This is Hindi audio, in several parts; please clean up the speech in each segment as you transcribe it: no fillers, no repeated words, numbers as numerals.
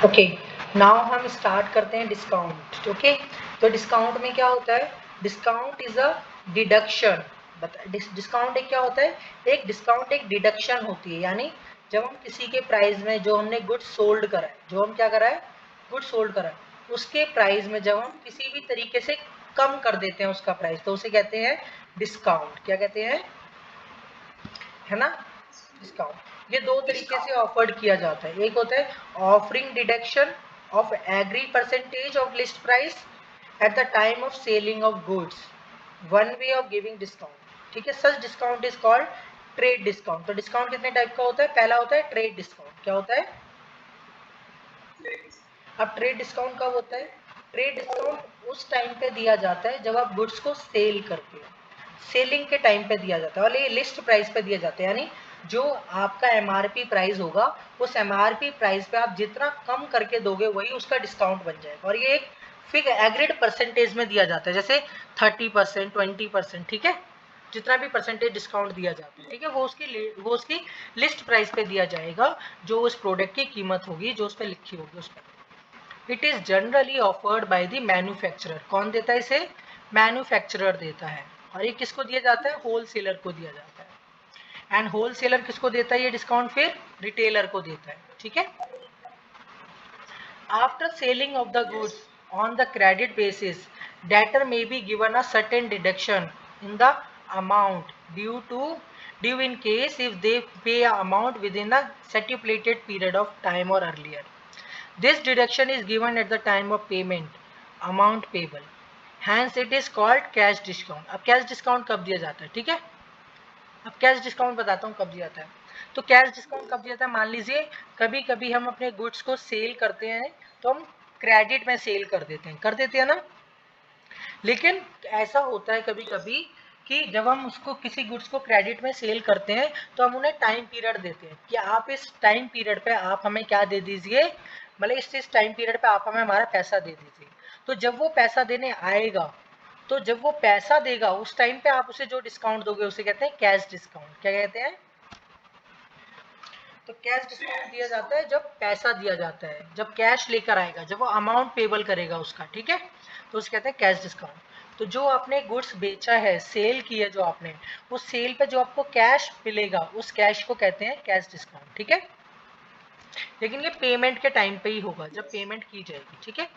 ओके, नाउ हम स्टार्ट करते हैं डिस्काउंट। ओके, तो डिस्काउंट में क्या होता है? Discount is a deduction. Discount एक क्या होता है? एक डिस्काउंट एक डिडक्शन होती है, यानी जब हम किसी के प्राइस में जो हमने गुड्स सोल्ड करा है, जो हम क्या करा है, गुड्स सोल्ड करा है, उसके प्राइस में जब हम किसी भी तरीके से कम कर देते हैं उसका प्राइस, तो उसे कहते हैं डिस्काउंट। क्या कहते हैं? है ना, डिस्काउंट। ये दो तरीके से ऑफर्ड किया जाता है। एक होता है offering deduction of agreed percentage of list price at the time of selling of goods, one way of giving discount. ठीक है, such discount is called trade discount. तो डिस्काउंट कितने टाइप का होता है? पहला होता है ट्रेड डिस्काउंट। क्या होता है? अब ट्रेड डिस्काउंट कब होता है? ट्रेड डिस्काउंट उस टाइम पे दिया जाता है जब आप गुड्स को सेल करते हो, सेलिंग के टाइम पे दिया जाता है, और ये लिस्ट प्राइस पे दिया जाता है, यानी जो आपका एमआरपी प्राइस होगा, उस एमआरपी प्राइस पे आप जितना कम करके दोगे वही उसका डिस्काउंट बन जाएगा। और ये एक फिक्स एग्रीड परसेंटेज में दिया जाता है, जैसे 30%, 20%। ठीक है, जितना भी परसेंटेज डिस्काउंट दिया जाता है, ठीक है, वो उसकी लिस्ट प्राइस पे दिया जाएगा, जो उस प्रोडक्ट की कीमत होगी, जो उस पर लिखी होगी उस पर। It is generally offered by the manufacturer. कौन देता है इसे? मैन्युफैक्चरर देता है। और ये किसको दिया जाता है? होलसेलर को दिया जाता है। एंड होलसेलर किसको देता है ये डिस्काउंट? फिर रिटेलर को देता है। ठीक है, after selling of the goods on the credit basis, debtor may be given a certain deduction in the amount due in case if they pay amount within a stipulated period of time or earlier. This deduction is given at the time of payment, amount payable. Hence it is called cash discount. अब कैश डिस्काउंट कब दिया जाता है? ठीक है, अब कैश डिस्काउंट बताता हूँ कब दिया जाता है। तो कैश डिस्काउंट कब दिया जाता है? मान लीजिए कभी कभी हम अपने गुड्स को सेल करते हैं, तो हम क्रेडिट में सेल कर देते हैं ना। लेकिन ऐसा होता है कभी कभी कि जब हम उसको किसी गुड्स को क्रेडिट में सेल करते हैं, तो हम उन्हें टाइम पीरियड देते हैं कि आप इस टाइम पीरियड पे आप हमें क्या दे दीजिए, मतलब इस टाइम पीरियड पे आप हमें हमारा पैसा दे दीजिए। तो जब वो पैसा देने आएगा, तो जब वो पैसा देगा उस टाइम पे आप उसे जो डिस्काउंट दोगे उसे कहते हैं कैश डिस्काउंट। क्या कहते हैं? तो कैश डिस्काउंट दिया जाता है जब पैसा दिया जाता है, जब कैश लेकर आएगा, जब वो अमाउंट पेबल करेगा उसका। ठीक है, तो उसे कहते हैं कैश डिस्काउंट। तो जो आपने गुड्स बेचा है, सेल की है जो आपने, उस सेल पे जो आपको कैश मिलेगा, उस कैश को कहते हैं कैश डिस्काउंट। ठीक है, लेकिन ये पेमेंट के टाइम पे ही होगा, जब पेमेंट की जाएगी। ठीक है,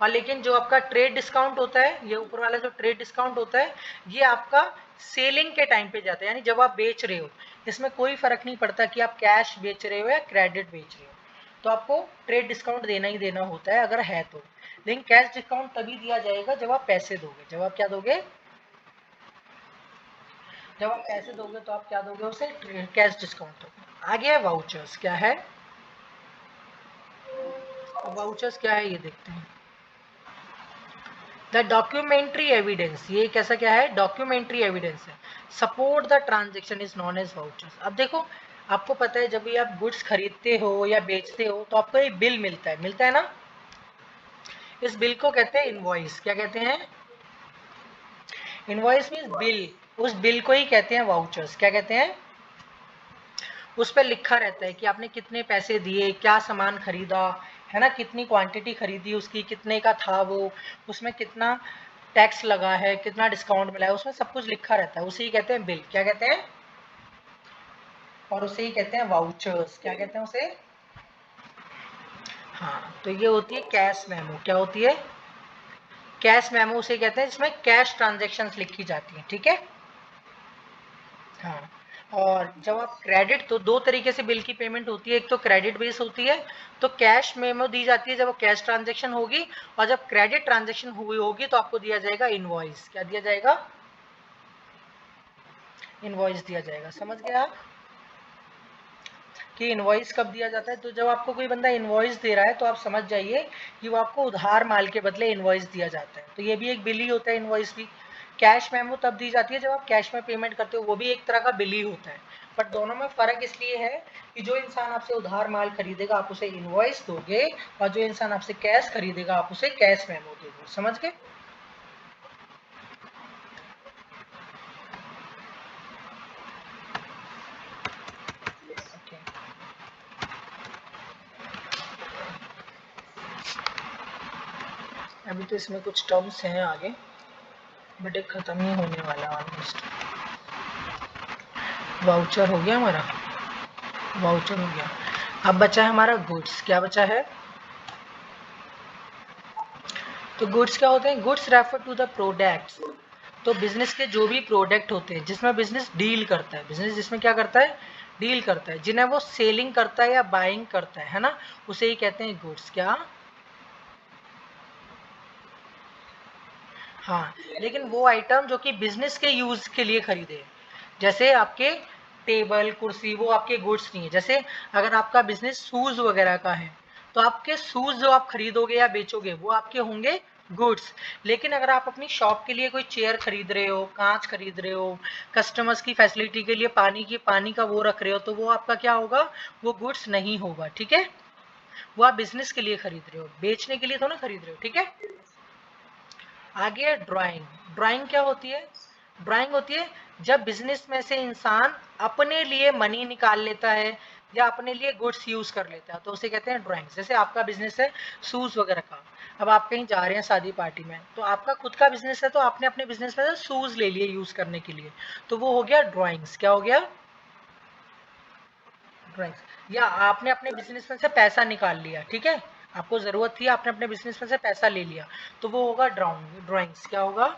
और लेकिन जो आपका ट्रेड डिस्काउंट होता है, ये ऊपर वाला जो ट्रेड डिस्काउंट होता है, ये आपका सेलिंग के टाइम पे जाता है, यानी जब आप बेच रहे हो। इसमें कोई फर्क नहीं पड़ता कि आप कैश बेच रहे हो या क्रेडिट बेच रहे हो, तो आपको ट्रेड डिस्काउंट देना ही देना होता है अगर है तो। लेकिन कैश डिस्काउंट तभी दिया जाएगा जब आप पैसे दोगे। जब आप क्या दोगे? जब आप पैसे दोगे तो आप क्या दोगे उसे? कैश डिस्काउंट दोगे। आगे है वाउचर्स। क्या है वाउचर्स? क्या है ये देखते हैं। द डॉक्यूमेंट्री एविडेंस, ये कैसा क्या है? डॉक्यूमेंट्री एविडेंस है, support the transaction is known as vouchers. अब देखो, आपको पता है जब भी आप गुड्स खरीदते हो या बेचते हो तो आपको एक बिल मिलता है ना। इस बिल को कहते हैं इनवॉइस। क्या कहते हैं? Invoice means bill. उस बिल को ही कहते हैं वाउचर्स। क्या कहते हैं? उस पर लिखा रहता है कि आपने कितने पैसे दिए, क्या सामान खरीदा, है ना, कितनी क्वांटिटी खरीदी उसकी, कितने का था वो, उसमें कितना टैक्स लगा है, कितना डिस्काउंट मिला है, उसमें सब कुछ लिखा रहता है। उसे ही कहते हैं बिल। क्या कहते हैं? और उसे ही कहते हैं वाउचर्स। क्या कहते हैं उसे? हाँ, तो ये होती है कैश मेमो। क्या होती है? कैश मेमो उसे कहते हैं जिसमें कैश ट्रांजेक्शन्स लिखी जाती हैं। ठीक है, हाँ। और जब आप क्रेडिट, तो दो तरीके से बिल की पेमेंट होती है। एक तो क्रेडिट बेस होती है, तो कैश मेमो दी जाती है जब वो कैश ट्रांजैक्शन होगी, और जब क्रेडिट ट्रांजैक्शन हुई होगी तो आपको दिया जाएगा इनवॉइस। क्या दिया जाएगा? इनवॉइस दिया जाएगा। समझ गए आप कि इनवॉइस कब दिया जाता है? तो जब आपको कोई बंदा इनवॉइस दे रहा है तो आप समझ जाइए कि वो आपको उधार माल के बदले इनवॉइस दिया जाता है। तो ये भी एक बिल ही होता है, इनवॉइस भी। कैश मेमो तब दी जाती है जब आप कैश में पेमेंट करते हो, वो भी एक तरह का बिल ही होता है। बट दोनों में फ़र्क इसलिए है कि जो इंसान आपसे उधार माल खरीदेगा आप उसे इनवॉइस दोगे, और जो इंसान आपसे कैश खरीदेगा आप उसे कैश मेमो दोगे। समझ गए? अभी तो इसमें कुछ टर्म्स हैं आगे, बट एक ख़त्म ही होने वाला है ऑलमोस्ट। वाउचर हो गया हमारा, वाउचर हो गया। अब बचा है हमारा गुड्स। क्या बचा है? तो गुड्स क्या होते हैं? Goods refer to the products. तो बिजनेस के जो भी प्रोडक्ट होते हैं जिसमें बिजनेस डील करता है, बिजनेस जिसमें क्या करता है? डील करता है, जिन्हें वो सेलिंग करता है या बाइंग करता है ना, उसे ही कहते हैं गुड्स। क्या? हाँ, लेकिन वो आइटम जो कि बिजनेस के यूज के लिए खरीदे, जैसे आपके टेबल कुर्सी, वो आपके गुड्स नहीं है। जैसे अगर आपका बिजनेस शूज वगैरह का है, तो आपके शूज जो आप खरीदोगे या बेचोगे वो आपके होंगे गुड्स। लेकिन अगर आप अपनी शॉप के लिए कोई चेयर खरीद रहे हो, कांच खरीद रहे हो, कस्टमर्स की फैसिलिटी के लिए पानी का वो रख रहे हो, तो वो आपका क्या होगा? वो गुड्स नहीं होगा। ठीक है, वो आप बिजनेस के लिए खरीद रहे हो, बेचने के लिए तो ना खरीद रहे हो। ठीक है, आगे है ड्राइंग। ड्राइंग क्या होती है? ड्राइंग होती है जब बिजनेस में से इंसान अपने लिए मनी निकाल लेता है या अपने लिए गुड्स यूज कर लेता है, तो उसे कहते हैं ड्राइंग। जैसे आपका बिजनेस है शूज वगैरह का, अब आप कहीं जा रहे हैं शादी पार्टी में, तो आपका खुद का बिजनेस है, तो आपने अपने बिजनेस में से शूज ले लिए यूज करने के लिए, तो वो हो गया ड्राइंग्स। क्या हो गया? ड्राइंग्स। या आपने अपने बिजनेस में से पैसा निकाल लिया, ठीक है, आपको जरूरत थी, आपने अपने बिजनेस में से पैसा ले लिया, तो वो होगा ड्राइंग्स। क्या होगा?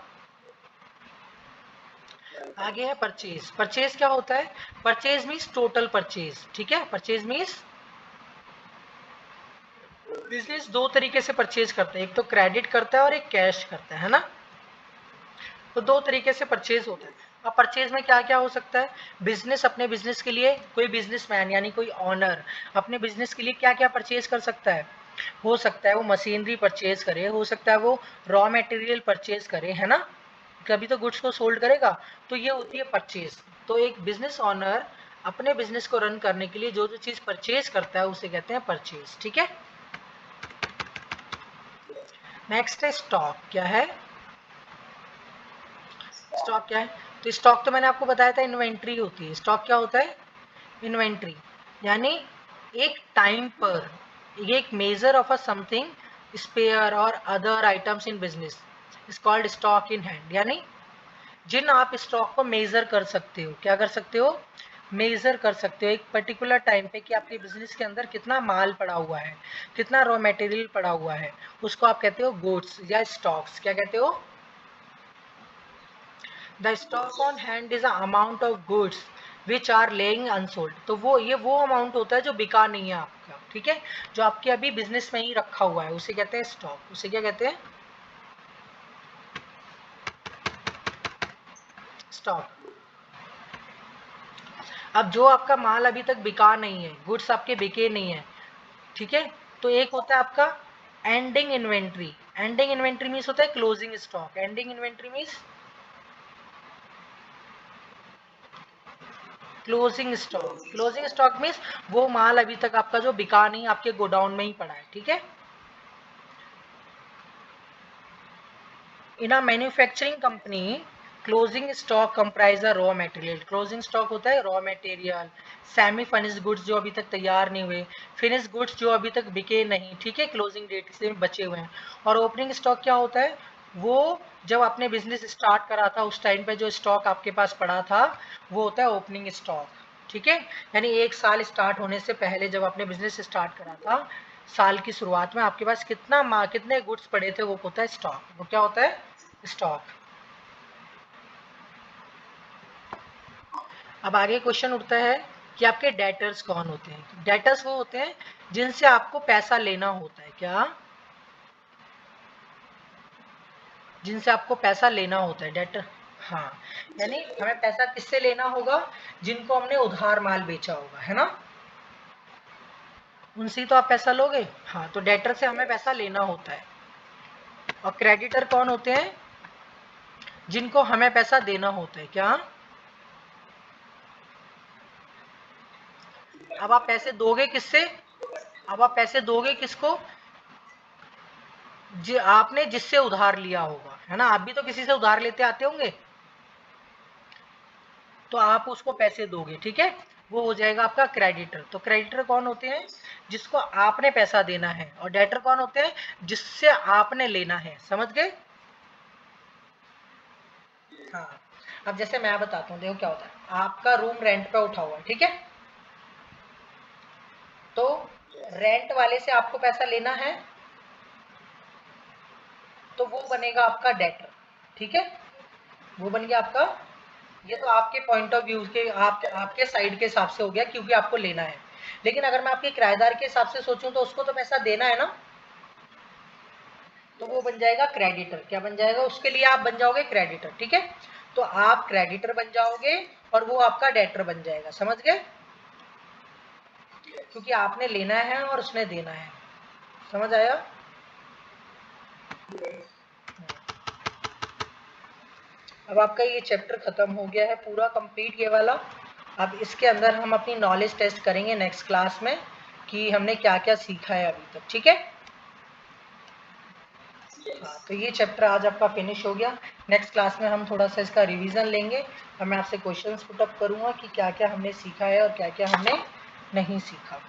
आगे है परचेज। परचेज क्या होता है? Purchase means total purchase. ठीक है, परचेज मीन्स बिजनेस दो तरीके से परचेज करता है, एक तो क्रेडिट करता है और एक कैश करता है ना। तो दो तरीके से परचेज होता है। अब परचेज में क्या क्या हो सकता है? बिजनेस अपने बिजनेस के लिए, कोई बिजनेसमैन यानी कोई ऑनर अपने बिजनेस के लिए क्या क्या परचेज कर सकता है? हो सकता है वो मशीनरी परचेज करे, हो सकता है वो रॉ मटेरियल परचेज करे, है ना, कभी तो गुड्स को सोल्ड करेगा, तो ये होती है परचेज। तो एक बिजनेस ऑनर अपने बिजनेस को रन करने के लिए जो जो चीज परचेज करता है उसे कहते हैं परचेज। ठीक है, नेक्स्ट है स्टॉक। क्या है? स्टॉक क्या है? तो स्टॉक तो मैंने आपको बताया था इन्वेंट्री होती है। स्टॉक क्या होता है? इन्वेंट्री, यानी एक टाइम पर एक measure of a something, spare or other items in business is called stock in hand. यानी जिन आप स्टॉक को मेजर कर सकते हो, क्या कर सकते हो? मेजर कर सकते हो एक पर्टिकुलर टाइम पे कि आपके बिजनेस के अंदर कितना माल पड़ा हुआ है, कितना रॉ मटेरियल पड़ा हुआ है, उसको आप कहते हो गुड्स या स्टॉक्स। क्या कहते हो? The stock on hand is a amount of goods which are lying unsold. तो वो अमाउंट होता है जो बिका नहीं है आपका। ठीक है, जो आपके अभी बिजनेस में ही रखा हुआ है उसे कहते हैं स्टॉक। उसे क्या कहते हैं? स्टॉक। अब जो आपका माल अभी तक बिका नहीं है, गुड्स आपके बिके नहीं है, ठीक है, तो एक होता है आपका ending inventory. Ending inventory means होता है closing stock. Ending inventory means closing stock. Closing stock means वो माल अभी तक आपका जो बिका नहीं, आपके गोडाउन में ही पड़ा है। ठीक है, in a manufacturing company closing stock comprise a raw material. Closing stock होता है raw material, semi finished goods जो अभी तक तैयार नहीं हुए, फिनिश गुड्स जो अभी तक बिके नहीं, ठीक है, क्लोजिंग डेट से बचे हुए हैं। और ओपनिंग स्टॉक क्या होता है? वो जब आपने बिजनेस स्टार्ट करा था उस टाइम पे जो स्टॉक आपके पास पड़ा था, वो होता है ओपनिंग स्टॉक। ठीक है, यानी एक साल स्टार्ट होने से पहले जब आपने बिजनेस स्टार्ट करा था, साल की शुरुआत में आपके पास कितने गुड्स पड़े थे, वो होता है स्टॉक। वो क्या होता है? स्टॉक। अब आगे क्वेश्चन उठता है कि आपके डेटर्स कौन होते हैं? डेटर्स वो होते हैं जिनसे आपको पैसा लेना होता है। क्या? जिनसे आपको पैसा लेना होता है, डेटर। हाँ, यानी हमें पैसा किससे लेना होगा? जिनको हमने उधार माल बेचा होगा, है ना, उनसे ही तो आप पैसा लोगे। हाँ, तो डेटर से हमें पैसा लेना होता है। और क्रेडिटर कौन होते हैं? जिनको हमें पैसा देना होता है। क्या? अब आप पैसे दोगे किससे? अब आप पैसे दोगे किसको? जी, आपने जिससे उधार लिया होगा, है ना, आप भी तो किसी से उधार लेते आते होंगे, तो आप उसको पैसे दोगे। ठीक है, वो हो जाएगा आपका क्रेडिटर। तो क्रेडिटर कौन होते हैं? जिसको आपने पैसा देना है, और डेटर कौन होते हैं? जिससे आपने लेना है। समझ गए? हाँ। अब जैसे मैं बताता हूँ, देखो क्या होता है। आपका रूम रेंट पे उठा हुआ है, ठीक है? तो रेंट वाले से आपको पैसा लेना है, तो वो बनेगा आपका डेटर। ठीक है? वो बन गया आपका। ये तो आपके पॉइंट ऑफ व्यू के, आपके साइड के हिसाब से हो गया, क्योंकि आपको लेना है। लेकिन अगर मैं आपके किराएदार के हिसाब से सोचूं, तो उसको तो पैसा देना है ना, तो वो बन जाएगा क्रेडिटर। क्या बन जाएगा? उसके लिए आप बन जाओगे क्रेडिटर। ठीक है? तो आप क्रेडिटर बन जाओगे, और वो आपका डेटर बन जाएगा। समझ गए? क्योंकि आपने लेना है और उसने देना है। समझ आया? अब आपका ये चैप्टर खत्म हो गया है, पूरा कंप्लीट ये वाला। अब इसके अंदर हम अपनी नॉलेज टेस्ट करेंगे नेक्स्ट क्लास में, कि हमने क्या क्या सीखा है अभी तक। ठीक है? हाँ, तो ये चैप्टर आज आपका फिनिश हो गया। नेक्स्ट क्लास में हम थोड़ा सा इसका रिवीजन लेंगे, और मैं आपसे क्वेश्चंस पुट अप करूँगा कि क्या क्या हमने सीखा है और क्या क्या हमने नहीं सीखा।